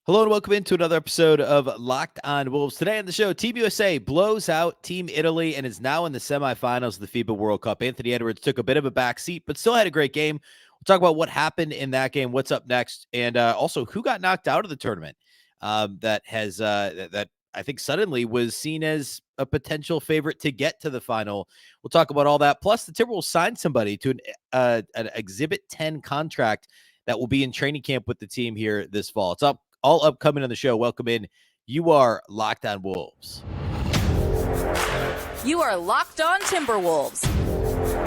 Hello and welcome into another episode of Locked On Wolves. Today on the show, Team USA blows out Team Italy and is now in the semifinals of the FIBA World Cup. Anthony Edwards took a bit of a backseat, but still had a great game. We'll talk about what happened in that game, what's up next, and also who got knocked out of the tournament that I think suddenly was seen as a potential favorite to get to the final. We'll talk about all that. Plus, the Timberwolves signed somebody to an Exhibit 10 contract that will be in training camp with the team here this fall. It's all upcoming on the show. Welcome in. You are Locked On Wolves. You are Locked On Timberwolves,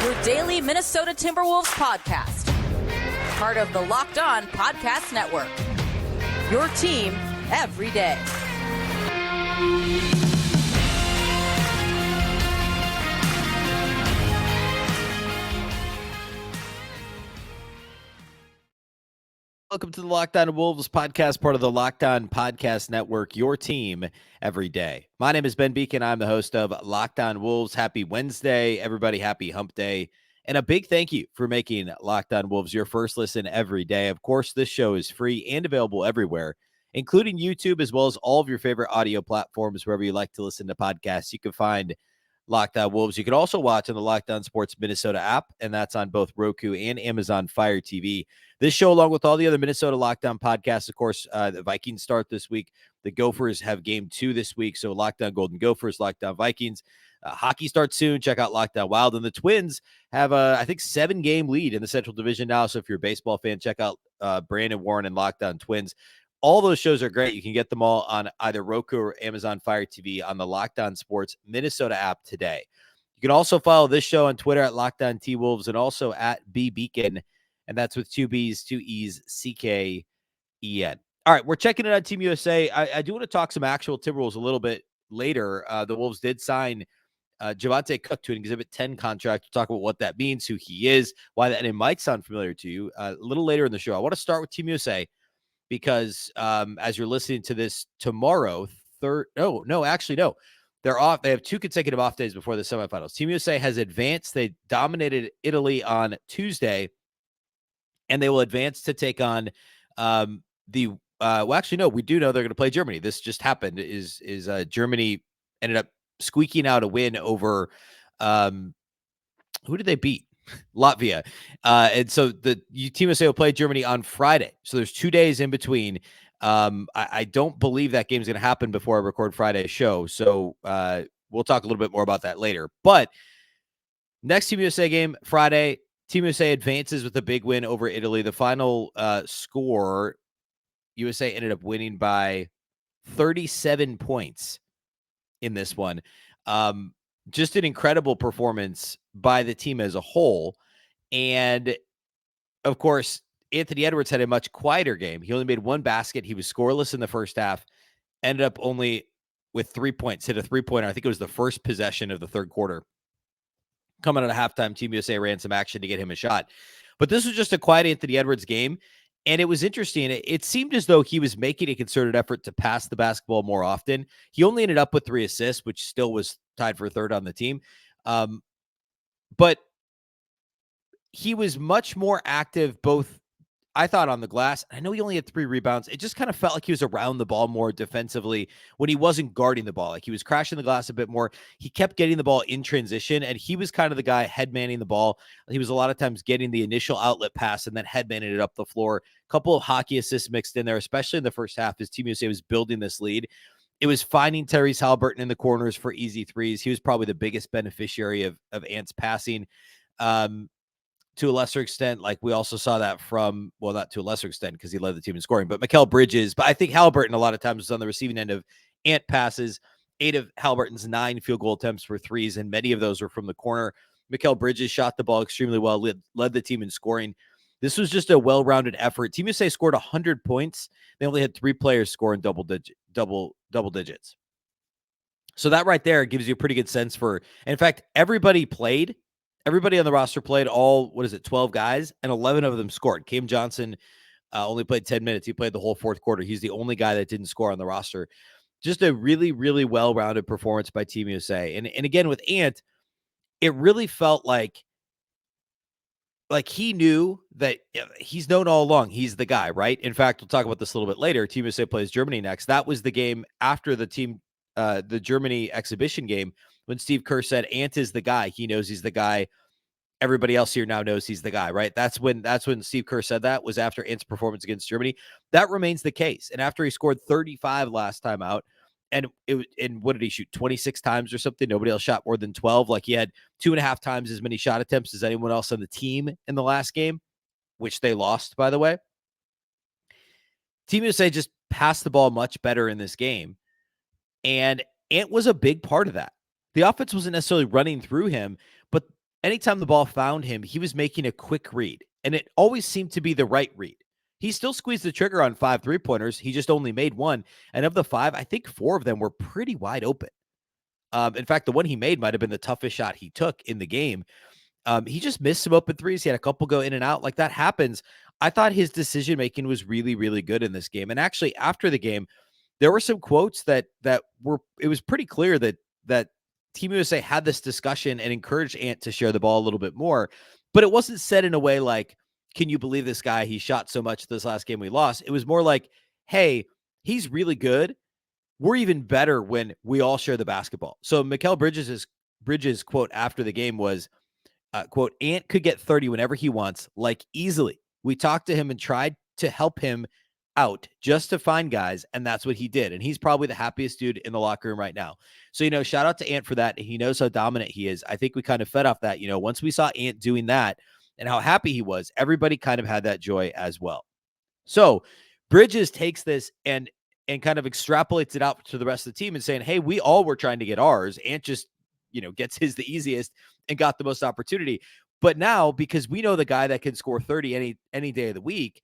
your daily Minnesota Timberwolves podcast. Part of the Locked On Podcast Network. Your team every day. Welcome to the Locked On Wolves podcast, part of the Locked On Podcast Network, your team every day. My name is Beecken. I'm the host of Locked On Wolves. Happy Wednesday, everybody. Happy hump day. And a big thank you for making Locked On Wolves your first listen every day. Of course, this show is free and available everywhere, including YouTube, as well as all of your favorite audio platforms. Wherever you like to listen to podcasts, you can find Locked On Wolves. You can also watch on the Locked On Sports Minnesota app, and that's on both Roku and Amazon Fire TV. This show, along with all the other Minnesota Locked On podcasts, of course, the Vikings start this week. The Gophers have game 2 this week, so Locked On Golden Gophers, Locked On Vikings. Hockey starts soon. Check out Locked On Wild. And the Twins have I think, 7-game lead in the Central Division now, so if you're a baseball fan, check out Brandon Warren and Locked On Twins. All those shows are great. You can get them all on either Roku or Amazon Fire TV on the Locked On Sports Minnesota app today. You can also follow this show on Twitter at Locked On T-Wolves and also at Beecken, and that's with 2 B's, 2 E's, C-K-E-N. All right, we're checking it on Team USA. I do want to talk some actual Timberwolves a little bit later. The Wolves did sign Javonte Cooke to an Exhibit 10 contract. We'll talk about what that means, who he is, why that name might sound familiar to you a little later in the show. I want to start with Team USA because as you're listening to this tomorrow, they're off. They have 2 consecutive off days before the semifinals. Team USA has advanced. They dominated Italy on Tuesday, and they will advance to take on we do know they're going to play Germany. This just happened. Is Germany ended up squeaking out a win over who did they beat? Latvia. And so the Team USA will play Germany on Friday. So there's 2 days in between. I don't believe that game's going to happen before I record Friday's show. So we'll talk a little bit more about that later. But next Team USA game, Friday, Team USA advances with a big win over Italy. The final score, USA ended up winning by 37 points in this one. Just an incredible performance by the team as a whole. And, of course, Anthony Edwards had a much quieter game. He only made 1 basket. He was scoreless in the first half, ended up only with 3 points, hit a 3-pointer. I think it was the first possession of the third quarter. Coming out of halftime, Team USA ran some action to get him a shot. But this was just a quiet Anthony Edwards game. And it was interesting. It seemed as though he was making a concerted effort to pass the basketball more often. He only ended up with 3 assists, which still was tied for third on the team. But he was much more active, both, I thought, on the glass. I know he only had 3 rebounds. It just kind of felt like he was around the ball more defensively when he wasn't guarding the ball. Like he was crashing the glass a bit more. He kept getting the ball in transition, and he was kind of the guy head-manning the ball. He was a lot of times getting the initial outlet pass and then head-manning it up the floor. A couple of hockey assists mixed in there, especially in the first half as Team USA was building this lead. It was finding Tyrese Haliburton in the corners for easy threes. He was probably the biggest beneficiary of Ant's passing. To a lesser extent, like we also saw that from, well, not to a lesser extent because he led the team in scoring, but Mikal Bridges. But I think Haliburton a lot of times was on the receiving end of Ant passes. 8 of Haliburton's 9 field goal attempts for threes, and many of those were from the corner. Mikal Bridges shot the ball extremely well, led the team in scoring. This was just a well-rounded effort. Team USA scored 100 points. They only had 3 players score in double digits. So that right there gives you a pretty good sense for, and in fact, everybody played. Everybody on the roster played, 12 guys, and 11 of them scored. Cam Johnson only played 10 minutes. He played the whole fourth quarter. He's the only guy that didn't score on the roster. Just a really, really well-rounded performance by Team USA. And again, with Ant, it really felt like like he knew that he's known all along. He's the guy, right? In fact, we'll talk about this a little bit later. Team USA plays Germany next. That was the game after the Germany exhibition game when Steve Kerr said, Ant is the guy. He knows he's the guy. Everybody else here now knows he's the guy, right? That's when Steve Kerr said that, was after Ant's performance against Germany. That remains the case. And after he scored 35 last time out, and what did he shoot? 26 times or something? Nobody else shot more than 12. Like he had 2.5 times as many shot attempts as anyone else on the team in the last game, which they lost, by the way. Team USA just passed the ball much better in this game. And Ant was a big part of that. The offense wasn't necessarily running through him, but anytime the ball found him, he was making a quick read. And it always seemed to be the right read. He still squeezed the trigger on 5 3-pointers. He just only made 1. And of the 5, I think 4 of them were pretty wide open. In fact, the one he made might have been the toughest shot he took in the game. He just missed some open threes. He had a couple go in and out. Like that happens. I thought his decision-making was really, really good in this game. And actually, after the game, there were some quotes that were, it was pretty clear that Team USA had this discussion and encouraged Ant to share the ball a little bit more. But it wasn't said in a way like, can you believe this guy? He shot so much this last game we lost. It was more like, hey, he's really good. We're even better when we all share the basketball. So Mikal Bridges' quote after the game was, quote, Ant could get 30 whenever he wants, like easily. We talked to him and tried to help him out just to find guys, and that's what he did. And he's probably the happiest dude in the locker room right now. So, shout out to Ant for that. He knows how dominant he is. I think we kind of fed off that. Once we saw Ant doing that and how happy he was, everybody kind of had that joy as well. So Bridges takes this and kind of extrapolates it out to the rest of the team and saying, hey, we all were trying to get ours. Ant just, gets his the easiest and got the most opportunity. But now, because we know the guy that can score 30 any day of the week,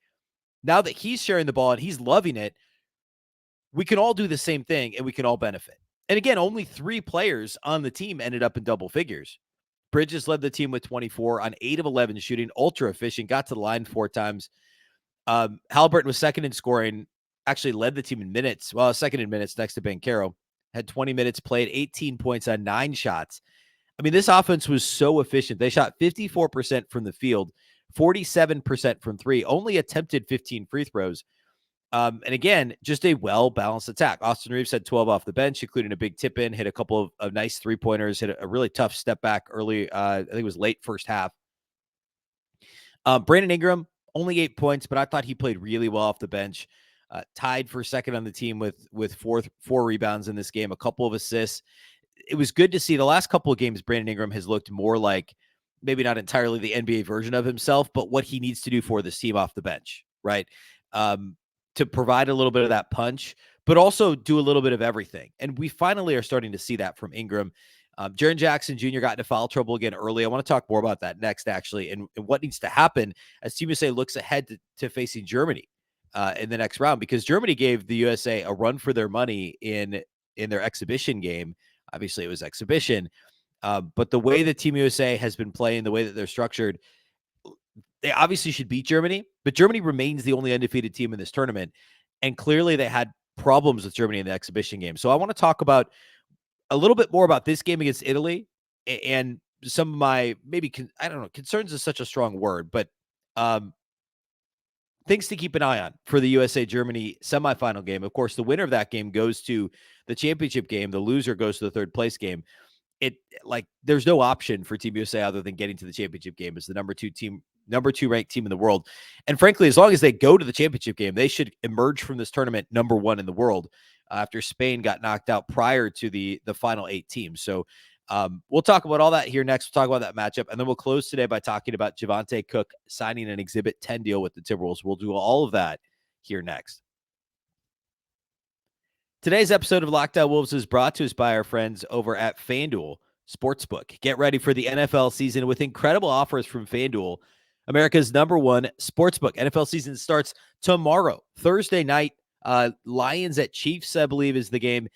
now that he's sharing the ball and he's loving it, we can all do the same thing and we can all benefit. And again, only 3 players on the team ended up in double figures. Bridges led the team with 24 on 8 of 11 shooting, ultra efficient, got to the line 4 times. Halliburton was second in scoring, actually led the team in minutes. Well, second in minutes next to Banchero. Had 20 minutes played, 18 points on 9 shots. I mean, this offense was so efficient. They shot 54% from the field, 47% from 3, only attempted 15 free throws. And again, just a well-balanced attack. Austin Reeves had 12 off the bench, including a big tip-in, hit a couple of nice 3-pointers, hit a really tough step back early. I think it was late first half. Brandon Ingram, only 8 points, but I thought he played really well off the bench. Tied for second on the team with four rebounds in this game, a couple of assists. It was good to see. The last couple of games, Brandon Ingram has looked more like maybe not entirely the NBA version of himself, but what he needs to do for this team off the bench, right? To provide a little bit of that punch, but also do a little bit of everything. And we finally are starting to see that from Ingram. Jaren Jackson Jr. got into foul trouble again early. I want to talk more about that next, actually, and what needs to happen as Team USA looks ahead to facing Germany in the next round, because Germany gave the USA a run for their money in their exhibition game. Obviously, it was exhibition, but the way that Team USA has been playing, the way that they're structured, they obviously should beat Germany, but Germany remains the only undefeated team in this tournament, and clearly they had problems with Germany in the exhibition game. So I want to talk about a little bit more about this game against Italy and some of my concerns is such a strong word, but things to keep an eye on for the USA-Germany semifinal game. Of course, the winner of that game goes to the championship game. The loser goes to the third place game. There's no option for Team USA other than getting to the championship game as the number 2 ranked team in the world. And frankly, as long as they go to the championship game, they should emerge from this tournament number 1 in the world after Spain got knocked out prior to the final 8 teams. So we'll talk about all that here next. We'll talk about that matchup, and then we'll close today by talking about Javonte Cooke signing an Exhibit 10 deal with the Timberwolves. We'll do all of that here next. Today's episode of Locked On Wolves is brought to us by our friends over at FanDuel Sportsbook. Get ready for the NFL season with incredible offers from FanDuel, America's #1 sportsbook. NFL season starts tomorrow, Thursday night. Lions at Chiefs, I believe, is the game.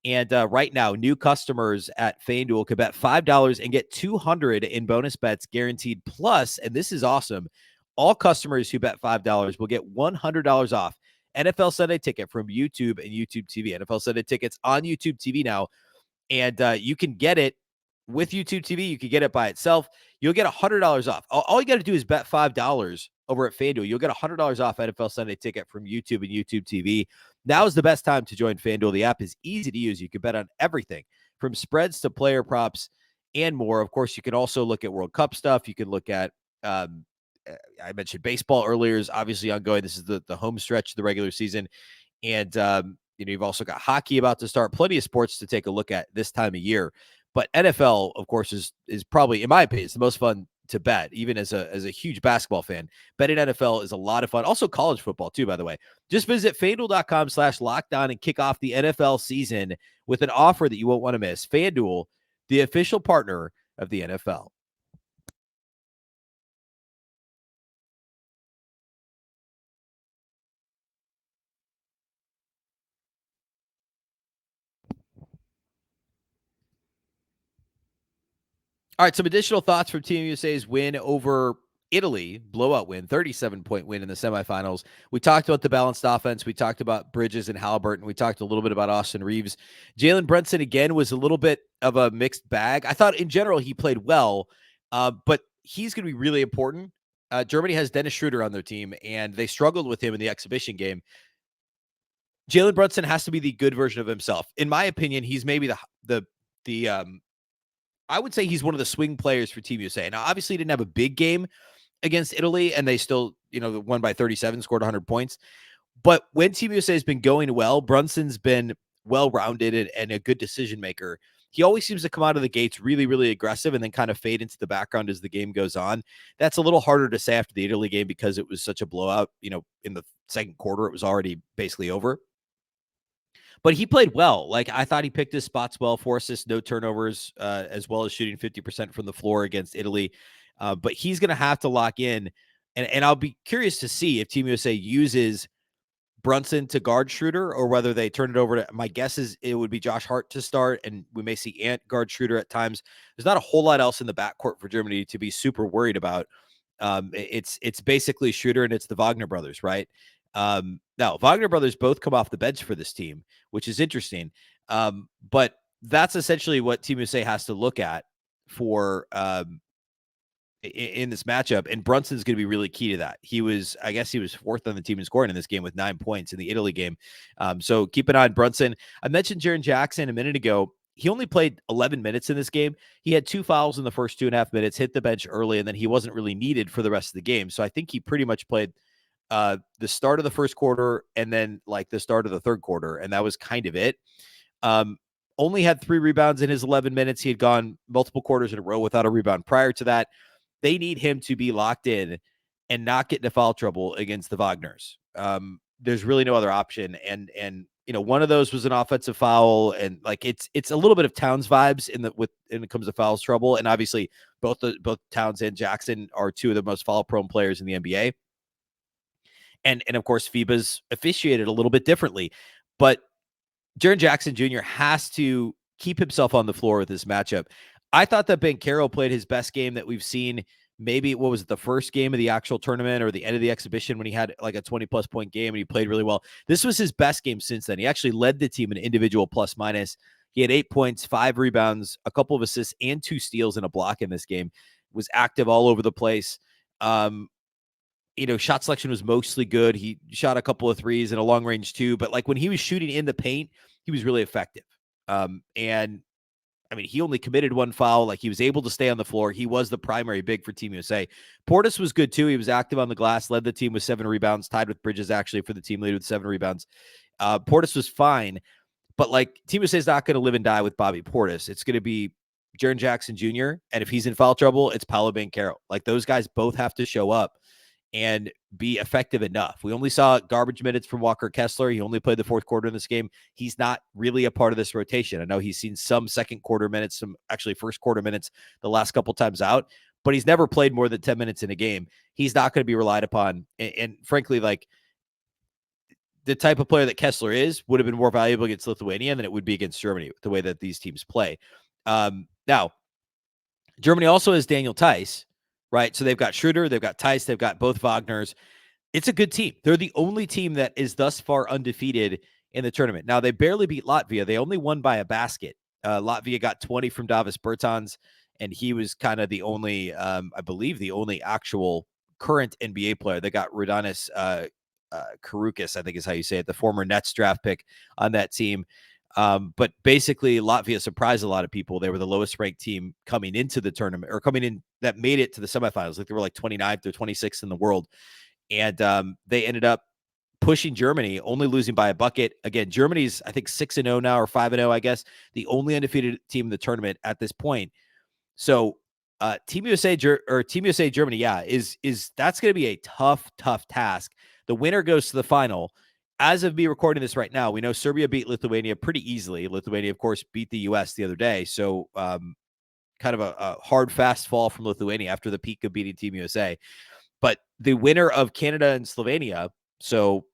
And right now, new customers at FanDuel could bet $5 and get $200 in bonus bets guaranteed. Plus, and this is awesome, all customers who bet $5 will get $100 off NFL Sunday Ticket from YouTube and YouTube TV. NFL Sunday Ticket's on YouTube TV now, and you can get it with YouTube TV. You can get it by itself. you'll get $100 off. All you got to do is bet $5 over at FanDuel. You'll get $100 off NFL Sunday Ticket from YouTube and YouTube TV. Now is the best time to join FanDuel. The app is easy to use. You can bet on everything from spreads to player props and more. Of course, you can also look at World Cup stuff. You can look at, I mentioned baseball earlier is obviously ongoing. This is the home stretch of the regular season. And, you've also got hockey about to start. Plenty of sports to take a look at this time of year. But NFL, of course, is probably, in my opinion, it's the most fun to bet, even as a huge basketball fan. Betting NFL is a lot of fun. Also college football too, by the way. Just visit FanDuel.com/lockedon and kick off the NFL season with an offer that you won't want to miss. FanDuel, the official partner of the NFL. All right, some additional thoughts from Team USA's win over Italy, blowout win, 37-point win in the semifinals. We talked about the balanced offense. We talked about Bridges and Halliburton. We talked a little bit about Austin Reeves. Jalen Brunson, again, was a little bit of a mixed bag. I thought in general he played well, but he's going to be really important. Germany has Dennis Schroeder on their team, and they struggled with him in the exhibition game. Jalen Brunson has to be the good version of himself. In my opinion, he's maybe the I would say he's one of the swing players for Team USA. Now, obviously, he didn't have a big game against Italy, and they still, won by 37, scored 100 points. But when Team USA has been going well, Brunson's been well-rounded and a good decision maker. He always seems to come out of the gates really, really aggressive and then kind of fade into the background as the game goes on. That's a little harder to say after the Italy game because it was such a blowout. In the second quarter, it was already basically over. But he played well. Like, I thought he picked his spots well, 4 assists, no turnovers, as well as shooting 50% from the floor against Italy. But he's going to have to lock in. And I'll be curious to see if Team USA uses Brunson to guard Schroeder or whether they turn it over to, my guess is it would be Josh Hart to start, and we may see Ant guard Schroeder at times. There's not a whole lot else in the backcourt for Germany to be super worried about. It's basically Schroeder and it's the Wagner brothers, right? Now, Wagner brothers both come off the bench for this team, which is interesting. But that's essentially what Team USA has to look at for in this matchup. And Brunson's going to be really key to that. I guess he was 4th on the team in scoring in this game with 9 points in the Italy game. So keep an eye on Brunson. I mentioned Jaren Jackson a minute ago. He only played 11 minutes in this game. He had 2 fouls in the first 2.5 minutes, hit the bench early, and then he wasn't really needed for the rest of the game. So I think he pretty much played the start of the first quarter and then like the start of the third quarter. And that was kind of it. Only had 3 rebounds in his 11 minutes. He had gone multiple quarters in a row without a rebound prior to that. They need him to be locked in and not get into foul trouble against the Wagners. There's really no other option. And one of those was an offensive foul, and like it's a little bit of Towns vibes when it comes to fouls trouble. And obviously both Towns and Jackson are 2 of the most foul prone players in the NBA. And of course, FIBA's officiated a little bit differently. But Jaren Jackson Jr. has to keep himself on the floor with this matchup. I thought that Banchero played his best game that we've seen. Maybe, what was it, the first game of the actual tournament or the end of the exhibition when he had like a 20-plus point game and he played really well. This was his best game since then. He actually led the team in individual plus-minus. He had 8 points, 5 rebounds, a couple of assists, and 2 steals and a block in this game. Was active all over the place. Shot selection was mostly good. He shot a couple of threes and a long range too, but like when he was shooting in the paint, he was really effective. And I mean, he only committed 1 foul. Like, he was able to stay on the floor. He was the primary big for Team USA. Portis was good too. He was active on the glass, led the team with 7 rebounds, tied with Bridges actually for the team lead with 7 rebounds. Portis was fine, but like Team USA is not going to live and die with Bobby Portis. It's going to be Jaren Jackson Jr. And if he's in foul trouble, it's Paolo Banchero. Like, those guys both have to show up and be effective enough. We only saw garbage minutes from Walker Kessler. He only played the 4th quarter in this game. He's not really a part of this rotation. I know he's seen some second quarter minutes, some actually first quarter minutes the last couple times out, but he's never played more than 10 minutes in a game. He's not going to be relied upon. And frankly, like, the type of player that Kessler is would have been more valuable against Lithuania than it would be against Germany, the way that these teams play. Now, Germany also has Daniel Theis, right? So they've got Schroeder, they've got Theis, they've got both Wagners. It's a good team. They're the only team that is thus far undefeated in the tournament. Now, they barely beat Latvia. They only won by a basket. Latvia got 20 from Davis Bertans, and he was kind of the only, I believe, the only actual current NBA player that got Rodinas Karukis, I think is how you say it, the former Nets draft pick on that team. But basically, Latvia surprised a lot of people. They were the lowest ranked team coming into the tournament, or coming in, that made it to the semifinals. Like they were like 29th or 26th in the world. And they ended up pushing Germany, only losing by a bucket. Again, Germany's, I think, 6-0 now, or 5-0, I guess, the only undefeated team in the tournament at this point. So Team USA Germany, yeah, is that's going to be a tough task. The winner goes to the final. As of me recording this right now, we know Serbia beat Lithuania pretty easily. Lithuania, of course, beat the U.S. the other day. So kind of a hard, fast fall from Lithuania after the peak of beating Team USA. But the winner of Canada and Slovenia, so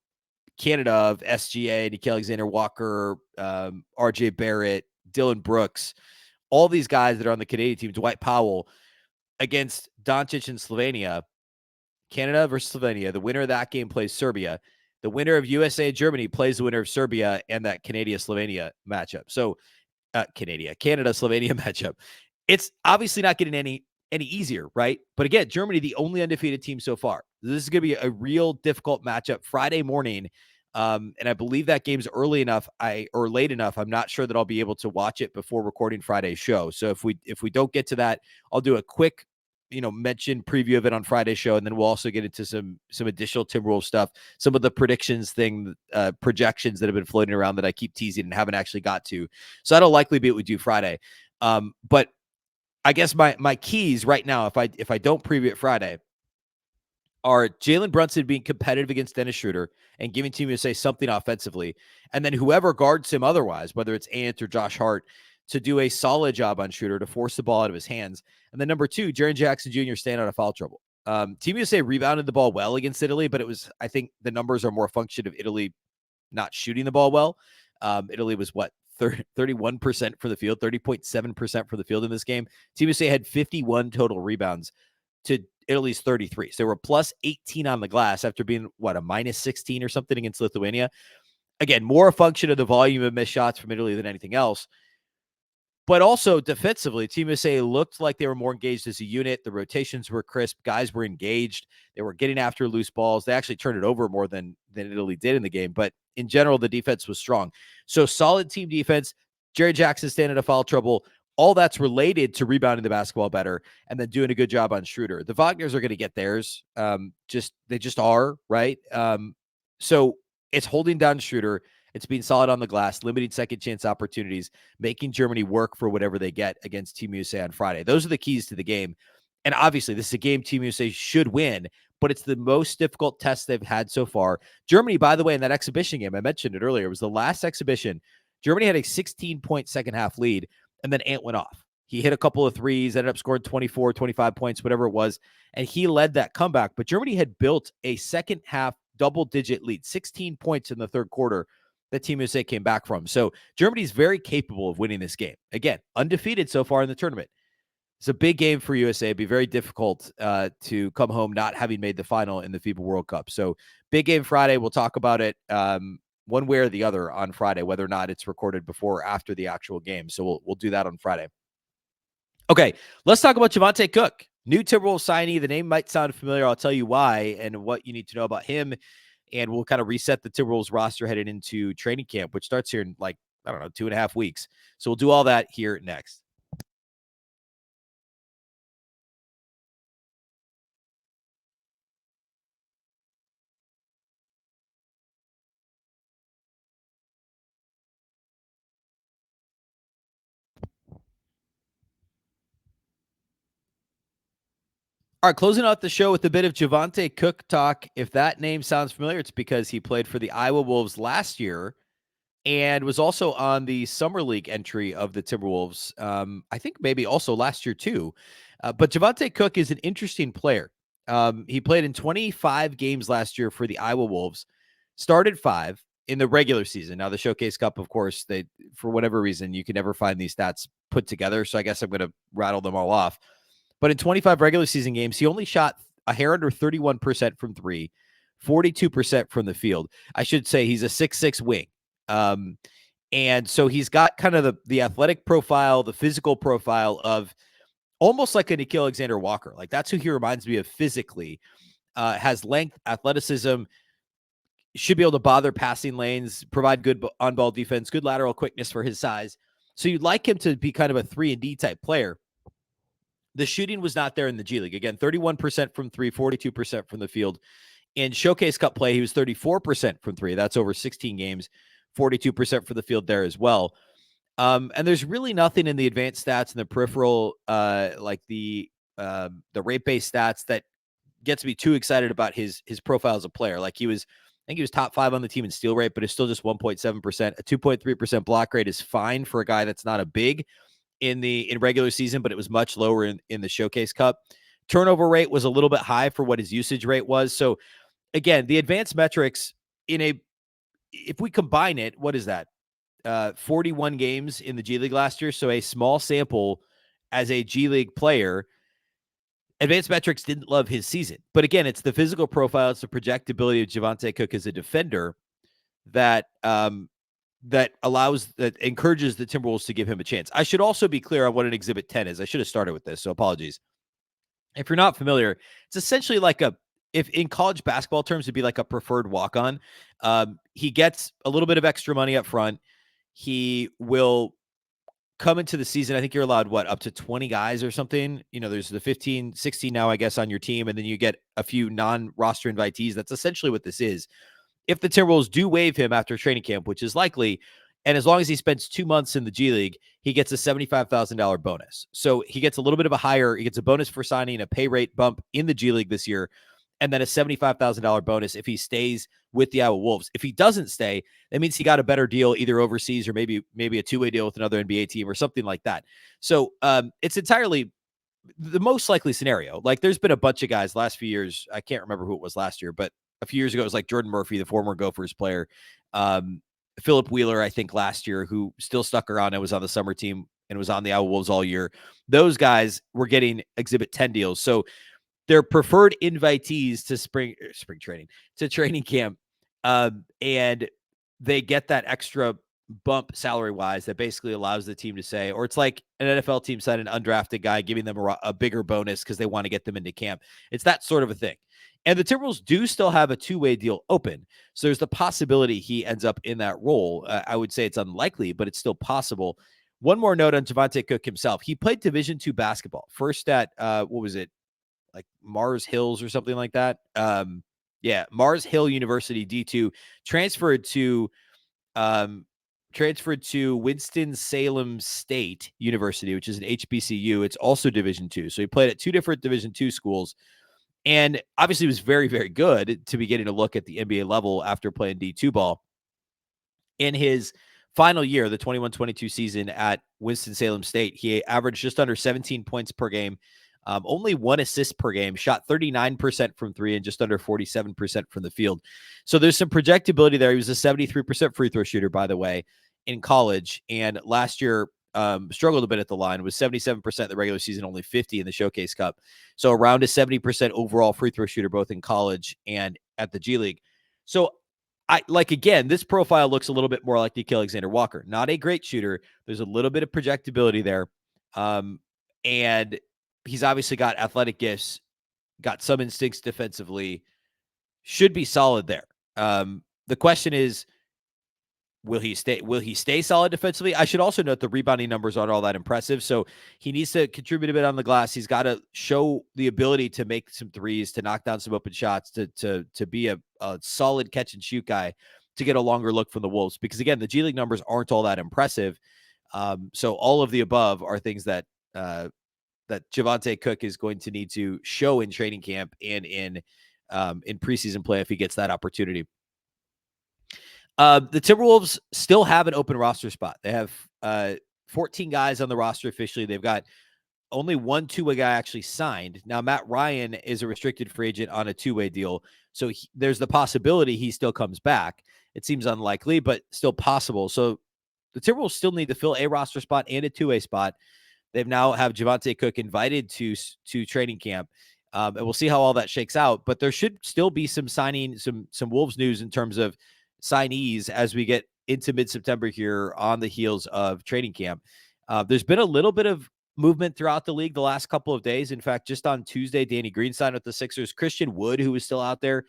Canada of SGA, Nikhil Alexander-Walker, RJ Barrett, Dylan Brooks, all these guys that are on the Canadian team, Dwight Powell, against Doncic and Slovenia, Canada versus Slovenia. The winner of that game plays Serbia. The winner of USA Germany plays the winner of Serbia and that Canada-Slovenia matchup. So Canada-Slovenia matchup. It's obviously not getting any easier, right? But again, Germany, the only undefeated team so far. This is going to be a real difficult matchup Friday morning. And I believe that game's early enough, or late enough. I'm not sure that I'll be able to watch it before recording Friday's show. So if we don't get to that, I'll do a quick, mention preview of it on Friday's show, and then we'll also get into some additional Timberwolves stuff, some of the projections that have been floating around that I keep teasing and haven't actually got to. So that'll likely be what we do Friday. But I guess my keys right now, if I don't preview it Friday, are Jalen Brunson being competitive against Dennis Schroeder and giving Team USA something offensively, and then whoever guards him otherwise, whether it's Ant or Josh Hart, to do a solid job on Schroeder to force the ball out of his hands. And then number 2, Jaren Jackson Jr. staying out of foul trouble. Team USA rebounded the ball well against Italy, but I think the numbers are more a function of Italy not shooting the ball well. Italy was 31% for the field, 30.7% for the field in this game. Team USA had 51 total rebounds to Italy's 33. So they were plus 18 on the glass after being, a minus 16 or something against Lithuania. Again, more a function of the volume of missed shots from Italy than anything else. But also defensively, Team USA looked like they were more engaged as a unit. The rotations were crisp. Guys were engaged. They were getting after loose balls. They actually turned it over more than Italy did in the game. But in general, the defense was strong. So solid team defense. Jaren Jackson staying out of foul trouble. All that's related to rebounding the basketball better and then doing a good job on Schroeder. The Wagners are going to get theirs. They just are, right? So it's holding down Schroeder. It's being solid on the glass, limiting second chance opportunities, making Germany work for whatever they get against Team USA on Friday. Those are the keys to the game. And obviously, this is a game Team USA should win, but it's the most difficult test they've had so far. Germany, by the way, in that exhibition game, I mentioned it earlier, it was the last exhibition. Germany had a 16-point second half lead, and then Ant went off. He hit a couple of threes, ended up scoring 24, 25 points, whatever it was, and he led that comeback. But Germany had built a second half double-digit lead, 16 points in the third quarter that Team USA came back from. So Germany's very capable of winning this game. Again, undefeated so far in the tournament. It's a big game for USA. It'd be very difficult to come home not having made the final in the FIBA World Cup. So big game Friday. We'll talk about it one way or the other on Friday, whether or not it's recorded before or after the actual game. So we'll do that on Friday. Okay, let's talk about Javonte Cooke. New Timberwolves signee. The name might sound familiar. I'll tell you why and what you need to know about him. And we'll kind of reset the Timberwolves roster headed into training camp, which starts here in 2.5 weeks. So we'll do all that here next. All right, closing out the show with a bit of Javonte Cooke talk. If that name sounds familiar, it's because he played for the Iowa Wolves last year and was also on the Summer League entry of the Timberwolves. I think maybe also last year too. But Javonte Cooke is an interesting player. He played in 25 games last year for the Iowa Wolves, started 5 in the regular season. Now, the Showcase Cup, of course, for whatever reason, you can never find these stats put together. So I guess I'm going to rattle them all off. But in 25 regular season games, he only shot a hair under 31% from 3, 42% from the field. I should say he's a 6'6" wing. And so he's got kind of the athletic profile, the physical profile of almost like a Nickeil Alexander-Walker. Like, that's who he reminds me of physically. Has length, athleticism, should be able to bother passing lanes, provide good on-ball defense, good lateral quickness for his size. So you'd like him to be kind of a 3-and-D type player. The shooting was not there in the G League. Again, 31% from three, 42% from the field. In Showcase Cup play, he was 34% from three. That's over 16 games, 42% for the field there as well. And there's really nothing in the advanced stats and the peripheral, like the rate-based stats that gets me too excited about his profile as a player. Like, I think he was top 5 on the team in steal rate, but it's still just 1.7%. A 2.3% block rate is fine for a guy that's not a big in regular season, but it was much lower in the Showcase Cup. Turnover rate was a little bit high for what his usage rate was. So again, the advanced metrics if we combine it, what is that? 41 games in the G League last year. So a small sample as a G League player. Advanced metrics didn't love his season. But again, it's the physical profile, it's the projectability of Javonte Cooke as a defender that encourages the Timberwolves to give him a chance. I should also be clear on what an Exhibit 10 is. I should have started with this, so apologies. If you're not familiar, it's essentially like if in college basketball terms, it'd be like a preferred walk-on. He gets a little bit of extra money up front. He will come into the season. I think you're allowed, up to 20 guys or something. There's the 15, 16 now, I guess, on your team, and then you get a few non-roster invitees. That's essentially what this is. If the Timberwolves do waive him after training camp, which is likely, and as long as he spends 2 months in the G League, he gets a $75,000 bonus. So he gets a little bit of he gets a bonus for signing, a pay rate bump in the G League this year, and then a $75,000 bonus if he stays with the Iowa Wolves. If he doesn't stay, that means he got a better deal either overseas or maybe a two-way deal with another NBA team or something like that. So it's entirely the most likely scenario. Like, there's been a bunch of guys last few years. I can't remember who it was last year, but a few years ago, it was like Jordan Murphy, the former Gophers player. Philip Wheeler, I think last year, who still stuck around and was on the summer team and was on the Iowa Wolves all year. Those guys were getting Exhibit 10 deals. So they're preferred invitees to spring training, to training camp. And they get that extra bump salary-wise that basically allows the team to say, or it's like an NFL team signing an undrafted guy, giving them a bigger bonus because they want to get them into camp. It's that sort of a thing. And the Timberwolves do still have a two-way deal open. So there's the possibility he ends up in that role. I would say it's unlikely, but it's still possible. One more note on Javonte Cooke himself. He played Division II basketball. First at, what was it? Like Mars Hills or something like that. Mars Hill University, D2, transferred to Winston-Salem State University, which is an HBCU. It's also Division II. So he played at 2 different Division II schools. And obviously was very, very good to be getting a look at the NBA level after playing D2 ball. In his final year, the 21-22 season at Winston-Salem State, he averaged just under 17 points per game, only 1 assist per game, shot 39% from three and just under 47% from the field. So there's some projectability there. He was a 73% free throw shooter, by the way, in college. And last year, struggled a bit at the line, was 77% in the regular season, only 50 in the Showcase Cup. So around a 70% overall free throw shooter, both in college and at the G League. So again, this profile looks a little bit more like Nickeil Alexander-Walker. Not a great shooter. There's a little bit of projectability there. And he's obviously got athletic gifts, got some instincts defensively, should be solid there. The question is, will he stay solid defensively? I should also note the rebounding numbers aren't all that impressive. So he needs to contribute a bit on the glass. He's got to show the ability to make some threes, to knock down some open shots, to be a solid catch and shoot guy, to get a longer look from the Wolves. Because again, the G League numbers aren't all that impressive. So all of the above are things that Javonte Cooke is going to need to show in training camp and in preseason play if he gets that opportunity. The Timberwolves still have an open roster spot. They have 14 guys on the roster officially. They've got only one two-way guy actually signed. Now, Matt Ryan is a restricted free agent on a two-way deal. So there's the possibility he still comes back. It seems unlikely, but still possible. So the Timberwolves still need to fill a roster spot and a two-way spot. They've now have Javonte Cooke invited to training camp. And we'll see how all that shakes out. But there should still be some signing, some Wolves news in terms of signees as we get into mid-September here on the heels of training camp. There's been a little bit of movement throughout the league the last couple of days. In fact, just on Tuesday, Danny Green signed with the Sixers. Christian Wood, who was still out there,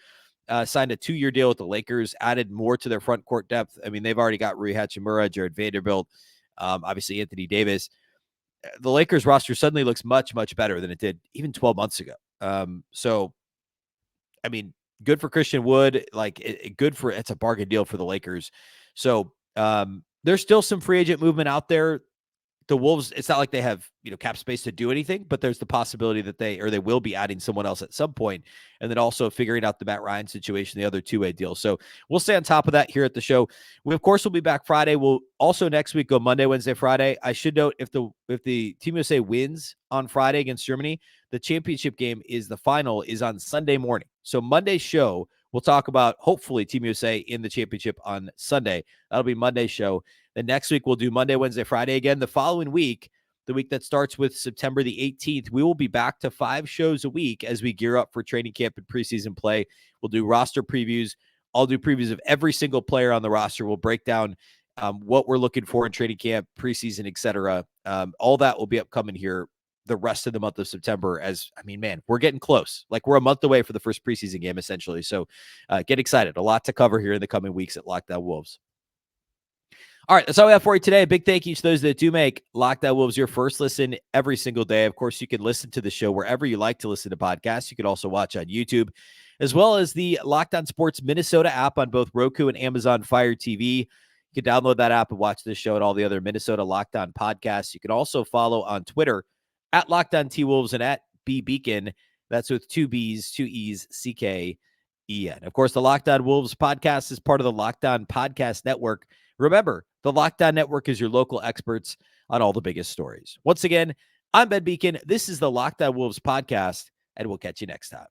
signed a 2-year deal with the Lakers, added more to their front court depth. I mean, they've already got Rui Hachimura, Jared Vanderbilt, obviously Anthony Davis. The Lakers roster suddenly looks much, much better than it did even 12 months ago. So, I mean, good for Christian Wood. Like, it's a bargain deal for the Lakers. So, there's still some free agent movement out there. The Wolves, it's not like they have, cap space to do anything, but there's the possibility that they will be adding someone else at some point, and then also figuring out the Matt Ryan situation, the other two-way deal. So we'll stay on top of that here at the show. We, of course, will be back Friday. We'll also next week go Monday, Wednesday, Friday. I should note, if the Team USA wins on Friday against Germany, the championship game the final is on Sunday morning. So Monday's show, we'll talk about, hopefully, Team USA in the championship on Sunday. That'll be Monday's show. Then next week, we'll do Monday, Wednesday, Friday again. The following week, the week that starts with September the 18th, we will be back to 5 shows a week as we gear up for training camp and preseason play. We'll do roster previews. I'll do previews of every single player on the roster. We'll break down what we're looking for in training camp, preseason, etc. All that will be upcoming here the rest of the month of September. We're getting close. Like, we're a month away for the first preseason game, essentially. So get excited. A lot to cover here in the coming weeks at Locked On Wolves. All right, that's all we have for you today. A big thank you to those that do make Locked On Wolves your first listen every single day. Of course, you can listen to the show wherever you like to listen to podcasts. You can also watch on YouTube, as well as the Locked On Sports Minnesota app on both Roku and Amazon Fire TV. You can download that app and watch this show and all the other Minnesota Locked On podcasts. You can also follow on Twitter at Locked On T-Wolves and at Beecken. That's with 2 B's, 2 E's, C-K-E-N. Of course, the Locked On Wolves podcast is part of the Locked On Podcast Network. Remember, the Locked On Network is your local experts on all the biggest stories. Once again, I'm Ben Beecken. This is the Locked On Wolves podcast, and we'll catch you next time.